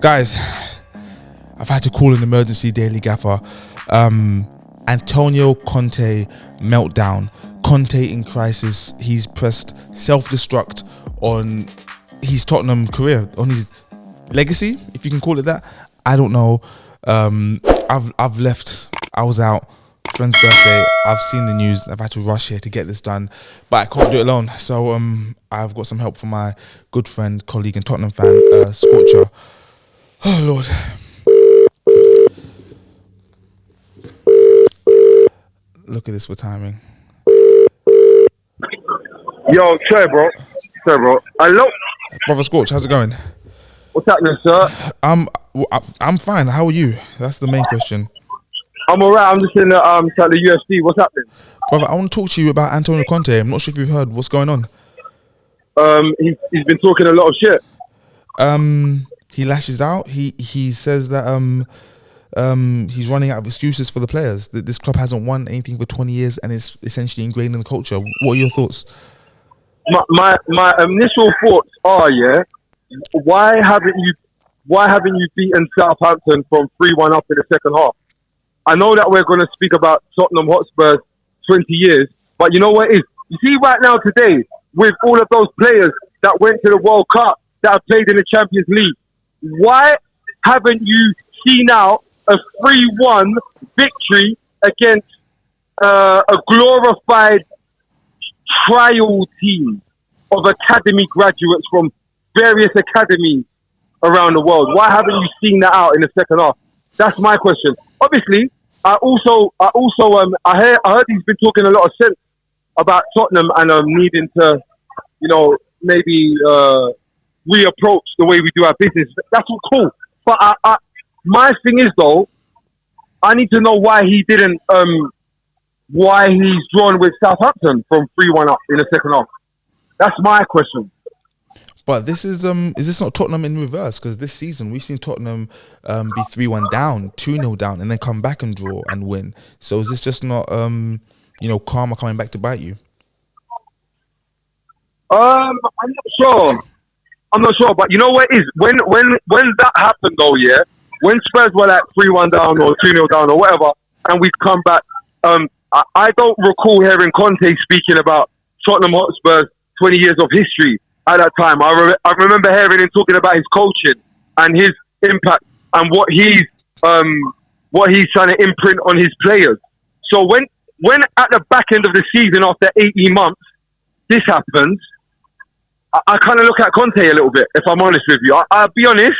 Guys, I've had to call an emergency daily gaffer. Antonio Conte meltdown. Conte in crisis. He's pressed self-destruct on his Tottenham career, on his legacy, if you can call it that. I don't know. I've left. I was out. Friend's birthday. I've seen the news. I've had to rush here to get this done, but I can't do it alone. So I've got some help from my good friend, colleague, and Tottenham fan, Scorcher. Oh Lord. Look at this for timing. Yo, sorry, bro. Hello? Brother Scorch, how's it going? What's happening, sir? I'm fine. How are you? That's the main question. I'm alright. I'm just in the UFC. What's happening? Brother, I want to talk to you about Antonio Conte. I'm not sure if you've heard what's going on. He's been talking a lot of shit. He lashes out. He says that he's running out of excuses for the players. That this club hasn't won anything for 20 years and it's essentially ingrained in the culture. What are your thoughts? My initial thoughts are, why haven't you beaten Southampton from 3-1 up in the second half? I know that we're going to speak about Tottenham Hotspur's 20 years, but you know what it is? You see right now today, with all of those players that went to the World Cup, that have played in the Champions League, why haven't you seen out a 3-1 victory against a glorified trial team of academy graduates from various academies around the world? Why haven't you seen that out in the second half? That's my question. Obviously, I heard he's been talking a lot of sense about Tottenham and needing to, maybe reapproach the way we do our business. That's all cool. But my thing is though, I need to know why he didn't, why he's drawn with Southampton from 3-1 up in the second half. That's my question. But this is this not Tottenham in reverse? Because this season we've seen Tottenham be 3-1 down, 2-0 down, and then come back and draw and win. So is this just not karma coming back to bite you? I'm not sure, but you know what it is? When that happened though, when Spurs were like 3-1 down or 2-0 down or whatever, and we'd come back, I don't recall hearing Conte speaking about Tottenham Hotspur's 20 years of history at that time. I remember hearing him talking about his coaching and his impact and what he's trying to imprint on his players. So when at the back end of the season after 18 months, this happens, I kind of look at Conte a little bit, if I'm honest with you. I'll be honest,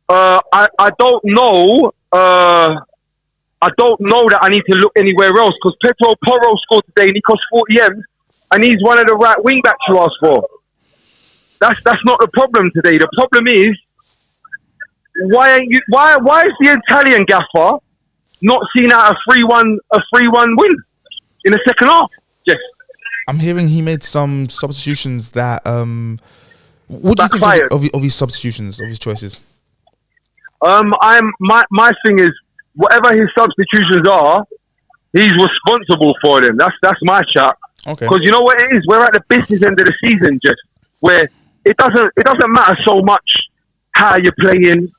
I don't know that I need to look anywhere else because Pedro Porro scored today and he cost 40 M's and he's one of the right wing backs you asked for. That's not the problem today. The problem is why is the Italian gaffer not seeing out a 3-1 win in the second half? Yes. I'm hearing he made some substitutions that what do you think of his substitutions, of his choices? My thing is whatever his substitutions are, he's responsible for them. That's my chat. Okay. Because you know what it is? We're at the business end of the season, just where it doesn't matter so much how you're playing.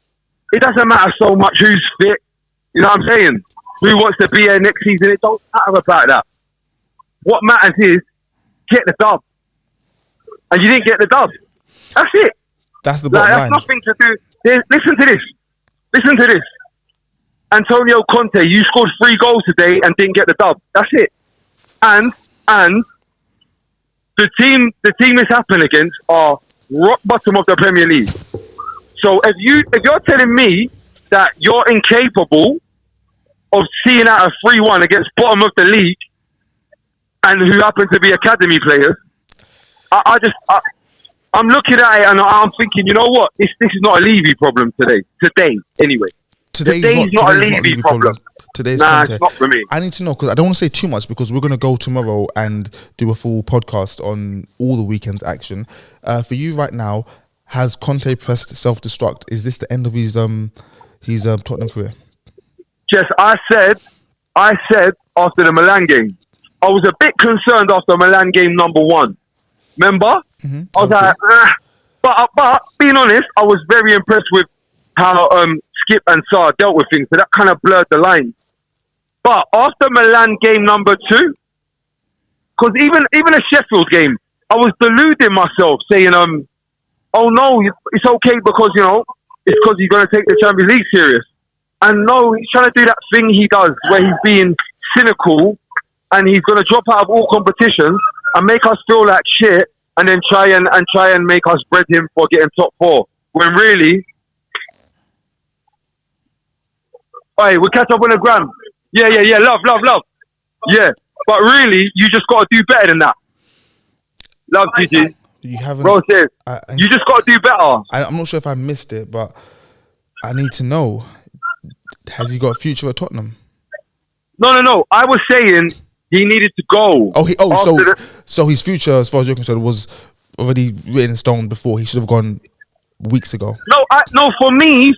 It doesn't matter so much who's fit. You know what I'm saying? Who wants to be here next season? It don't matter about that. What matters is get the dub. And you didn't get the dub. That's it. That's the bottom line. That's nothing to do. Listen to this. Antonio Conte, you scored 3 goals today and didn't get the dub. That's it. And the team this happened against are rock bottom of the Premier League. So if you're telling me that you're incapable of seeing out a 3-1 against bottom of the league and who happen to be academy players, I'm looking at it and I'm thinking, you know what? This is not a Levy problem today. Today, anyway. Today's not a Levy problem. Today's Conte. It's not for me. I need to know because I don't want to say too much because we're going to go tomorrow and do a full podcast on all the weekend's action. For you right now, has Conte pressed self-destruct? Is this the end of his Tottenham career? Yes, I said after the Milan game, I was a bit concerned after Milan game number 1. Remember? Mm-hmm. I was like, but being honest, I was very impressed with how Skip and Sarr dealt with things. So that kind of blurred the line. But after Milan game number 2, because even a Sheffield game, I was deluding myself, saying, oh no, it's okay because, it's because he's going to take the Champions League serious. And no, he's trying to do that thing he does where he's being cynical and he's going to drop out of all competitions and make us feel like shit and then try and make us bread him for getting top 4. When really, hey, we'll catch up on the gram. Yeah, love. Yeah, but really, you just got to do better than that. Love, Gigi. You haven't. Bro says, you just got to do better. I'm not sure if I missed it, but I need to know. Has he got a future at Tottenham? No. I was saying he needed to go. So his future, as far as you're concerned, was already written in stone before. He should have gone weeks ago. No. For me,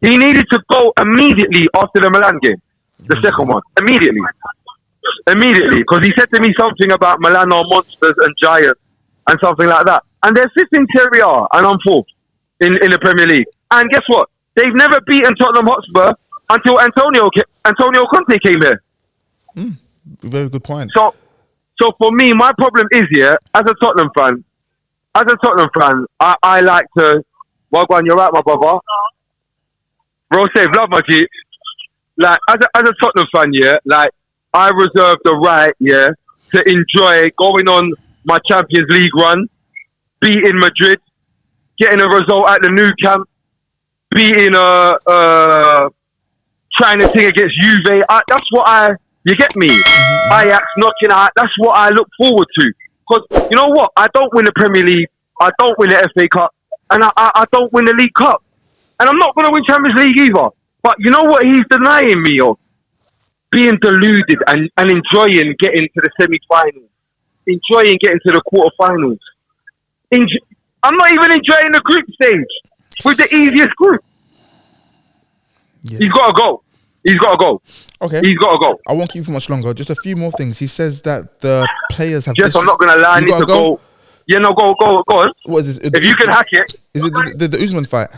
he needed to go immediately after the Milan game, the second one, immediately, because he said to me something about Milan are monsters and giants and something like that. And they're 15th Serie A and I'm 4th in the Premier League. And guess what? They've never beaten Tottenham Hotspur until Antonio Conte came here. Very good point. So for me, my problem is as a Tottenham fan, I like to. Well, go on, you're right, my brother. Bro, save love, my G. Like as a Tottenham fan, like I reserve the right, to enjoy going on my Champions League run, beating Madrid, getting a result at the Nou Camp, beating trying to thing against Juve. That's what you get me? Ajax knocking out. That's what I look forward to. Because you know what? I don't win the Premier League. I don't win the FA Cup. And I don't win the League Cup. And I'm not going to win Champions League either. But you know what he's denying me of? Being deluded and enjoying getting to the semi-finals. Enjoying getting to the quarterfinals. I'm not even enjoying the group stage with the easiest group. Yeah. He's got to go. Okay. He's got to go. I won't keep you for much longer. Just a few more things. He says that the players have... Yes, I'm not going to lie. I need to go. Yeah, no, go on. What is this? If you can hack it. Is it the Usman fight?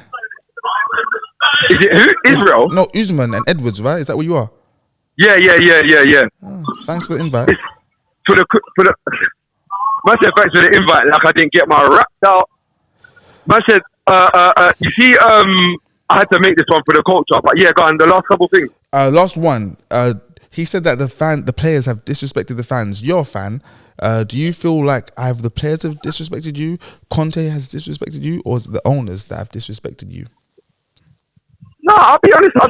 Is it who? Israel? No, Usman and Edwards, right? Is that where you are? Yeah. Oh, thanks for the invite. For the man said thanks for the invite. Like I didn't get my wrapped out. Man said, you see, I had to make this one for the culture, but yeah, go on. The last couple things. Last one. He said that the players have disrespected the fans. You're a fan. Do you feel like either the players have disrespected you, Conte has disrespected you, or is it the owners that have disrespected you? No, I'll be honest. I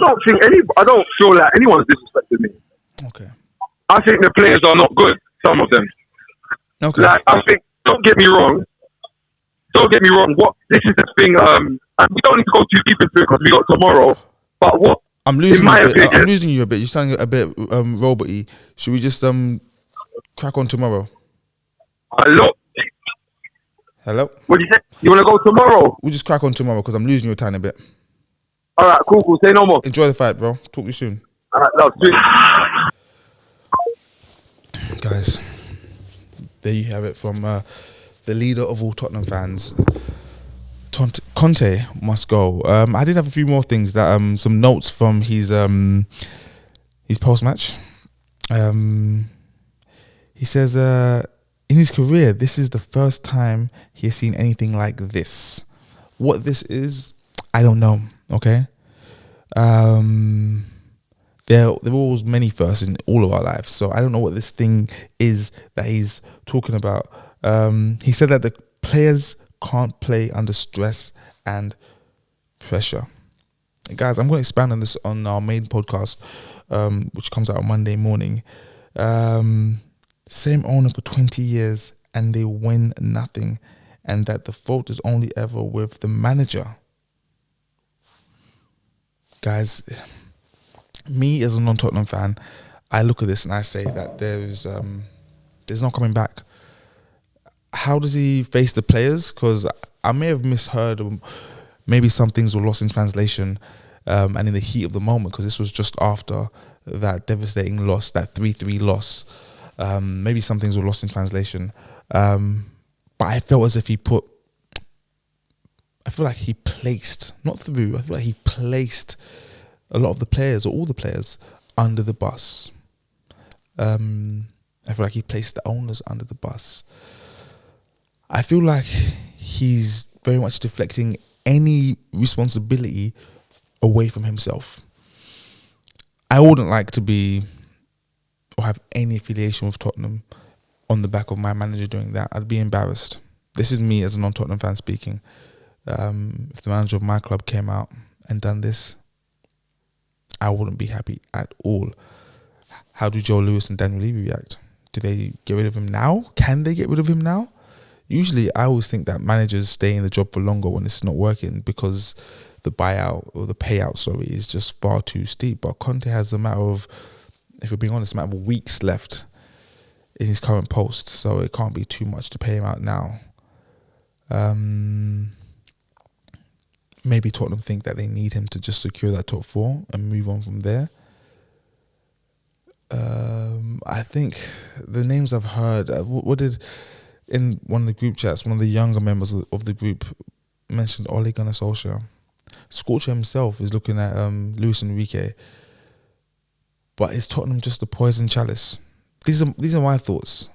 don't feel like anyone's disrespected me. Okay. I think the players are not good. Some of them. Okay. Like I think. Don't get me wrong. What this is the thing. And we don't need to go too deep into it because we got tomorrow. But what? I'm losing you a bit. You're sounding a bit robot-y. Should we just crack on tomorrow? Hello? What do you say? You want to go tomorrow? We'll just crack on tomorrow because I'm losing you a tiny bit. All right, cool. Say no more. Enjoy the fight, bro. Talk to you soon. All right, love. Guys, there you have it from the leader of all Tottenham fans. Conte must go. I did have a few more things that some notes from his post-match. He says in his career, this is the first time he has seen anything like this. What this is, I don't know. Okay, there are always many firsts in all of our lives, so I don't know what this thing is that he's talking about. He said that the players can't play under stress and pressure. And guys, I'm going to expand on this on our main podcast, which comes out on Monday morning. Same owner for 20 years and they win nothing, and that the fault is only ever with the manager. Guys, me as a non-Tottenham fan, I look at this and I say that there's no coming back. How does he face the players? Because I may have misheard, maybe some things were lost in translation and in the heat of the moment, because this was just after that devastating loss, that 3-3 loss. Maybe some things were lost in translation. But I felt as if he put I feel like he placed, not through, I feel like he placed a lot of the players, or all the players, under the bus. I feel like he placed the owners under the bus. I feel like he's very much deflecting any responsibility away from himself. I wouldn't like to be or have any affiliation with Tottenham on the back of my manager doing that. I'd be embarrassed. This is me as a non-Tottenham fan speaking. If the manager of my club came out and done this, I wouldn't be happy at all. How do Joe Lewis and Daniel Levy react? Do they get rid of him now? Can they get rid of him now? Usually, I always think that managers stay in the job for longer when it's not working because the buyout or the payout, is just far too steep. But Conte has a matter of, if we're being honest, a matter of weeks left in his current post, so it can't be too much to pay him out now. Maybe Tottenham think that they need him to just secure that top four and move on from there. I think the names I've heard, what did, in one of the group chats, one of the younger members of the group mentioned Ole Gunnar Solskjaer. Scorcher himself is looking at Luis Enrique. But is Tottenham just a poison chalice? These are my thoughts,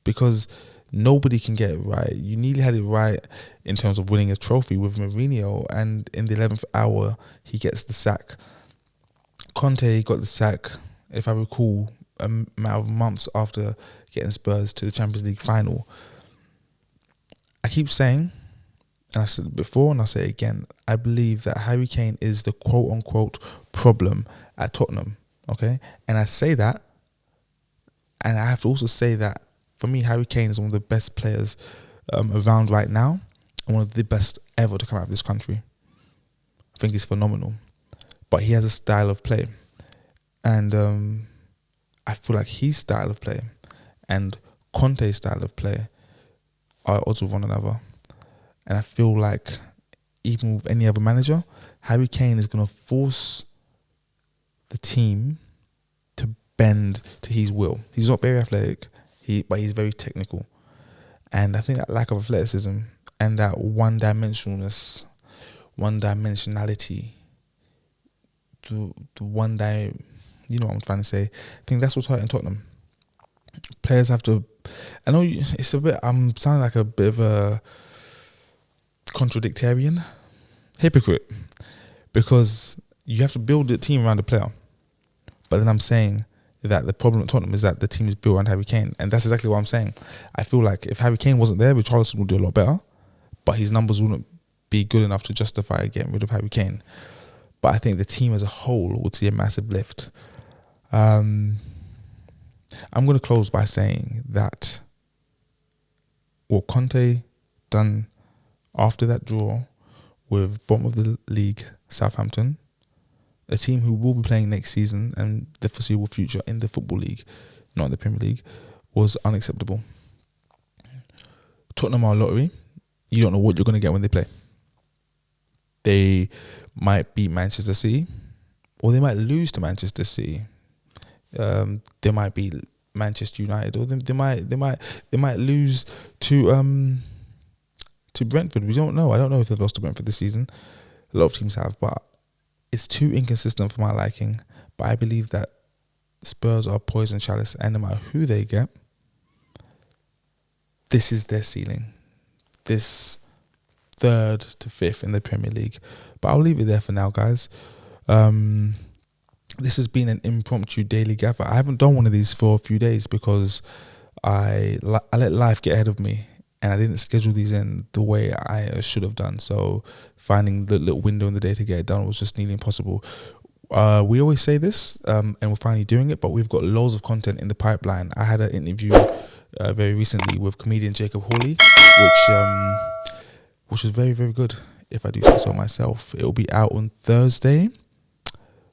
because nobody can get it right. You nearly had it right in terms of winning a trophy with Mourinho, and in the 11th hour, he gets the sack. Conte got the sack, if I recall, a matter of months after getting Spurs to the Champions League final. I keep saying, and I said it before and I'll say it again, I believe that Harry Kane is the quote-unquote problem at Tottenham, okay? And I say that, and I have to also say that, for me, Harry Kane is one of the best players around right now, and one of the best ever to come out of this country. I think he's phenomenal. But he has a style of play. And I feel like his style of play and Conte's style of play are at odds with one another. And I feel like even with any other manager, Harry Kane is going to force the team to bend to his will. He's not very athletic, but he's very technical. And I think that lack of athleticism and that one-dimensionality, you know what I'm trying to say. I think that's what's hurting Tottenham. Players have to, I know it's a bit, I'm sounding like a bit of a contradictarian, hypocrite, because you have to build the team around the player. But then I'm saying that the problem at Tottenham is that the team is built around Harry Kane, and that's exactly what I'm saying. I feel like if Harry Kane wasn't there, Richarlison would do a lot better, but his numbers wouldn't be good enough to justify getting rid of Harry Kane. But I think the team as a whole would see a massive lift. I'm going to close by saying that what Conte done after that draw with bottom of the league Southampton, a team who will be playing next season and the foreseeable future in the Football League, not in the Premier League, was unacceptable. Tottenham are a lottery. You don't know what you're going to get when they play. They might beat Manchester City, or they might lose to Manchester City. They might beat Manchester United, or they might lose to Brentford. We don't know. I don't know if they've lost to Brentford this season. A lot of teams have, but it's too inconsistent for my liking. But I believe that Spurs are poison chalice, and no matter who they get, this is their ceiling. This 3rd to 5th in the Premier League. But I'll leave it there for now, guys. This has been an impromptu daily gather. I haven't done one of these for a few days because I let life get ahead of me, and I didn't schedule these in the way I should have done. So finding the little window in the day to get it done was just nearly impossible. We always say this, and we're finally doing it, but we've got loads of content in the pipeline. I had an interview very recently with comedian Jacob Hawley, which was very, very good, if I do say so myself. It will be out on Thursday,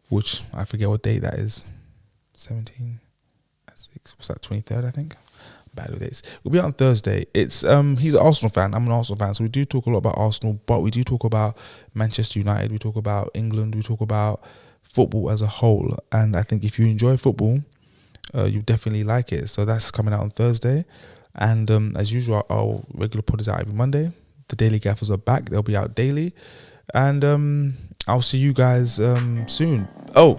which I forget what date that is. 17, 6, what's that, 23rd, I think? Bad with dates. We'll be out on Thursday. It's he's an Arsenal fan. I'm an Arsenal fan, so we do talk a lot about Arsenal, but we do talk about Manchester United. We talk about England. We talk about football as a whole. And I think if you enjoy football, you definitely like it. So that's coming out on Thursday. And as usual, our regular pod is out every Monday. The Daily Gaffers are back. They'll be out daily. And I'll see you guys soon. Oh,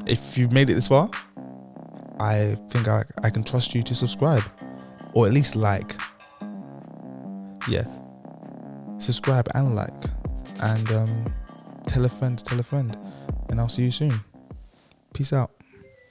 if you've made it this far, I think I can trust you to subscribe. Or at least like. Yeah. Subscribe and like. And tell a friend. And I'll see you soon. Peace out.